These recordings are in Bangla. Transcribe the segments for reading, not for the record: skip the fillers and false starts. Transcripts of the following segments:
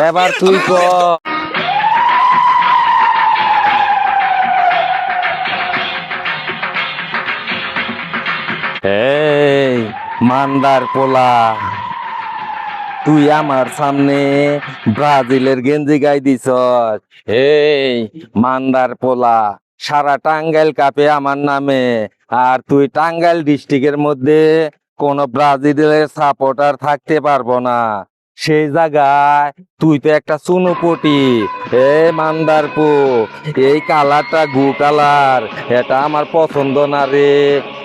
এবার তুই ক। এই মান্দার পোলা, তুই আমার সামনে ব্রাজিলের গেঞ্জি গাই দিছস। এই মান্দার পোলা, সারা টাঙ্গাইল কাপে আমার নামে, আর তুই টাঙ্গাইল ডিস্ট্রিক্টের মধ্যে কোন ব্রাজিলের সাপোর্টার থাকতে পারবো না। সেই জায়গায় তুই তো একটা চুনোপটি। এ মান্দারপো, এই কালারটা গু কালার, এটা আমার পছন্দ না রে।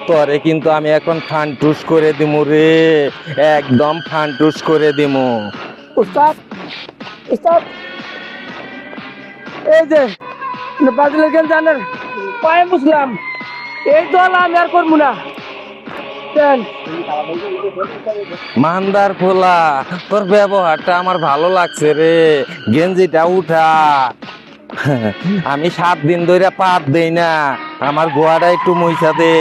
তরে কিন্তু আমি এখন ফান্টুস করে দিমু রে, একদম ফান্টুস করে দিমু। উস্তাদ, উস্তাদ, এই যে ব্রাজিলের গেম জানেন পায়ে বুঝলাম, এই দল আমি আর করবো না। দেন। মান্দার পোলা, তোর ব্যবহারটা আমার ভালো লাগছে রে, গেঞ্জিটা উঠা। আমি 7 দিন ধরে পাত দেই না, আমার গোয়াটা একটু মুইছা দে।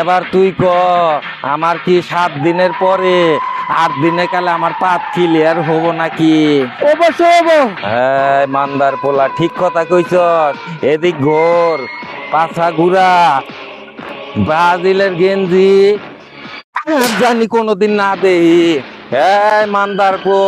এবার তুই ক, আমার কি 7 দিনের পরে 8 দিনে কালে আমার পাত ক্লিয়ার হবো নাকি? অবশ্যই হবো। হ্যাঁ মান্দার পোলা, ঠিক কথা কইছ। এদিক ঘোর, পাছা ঘুরা, ব্রাজিলের গেঞ্জি আর জানি কোনোদিন না দেই। হ্যাঁ মান্দার পো,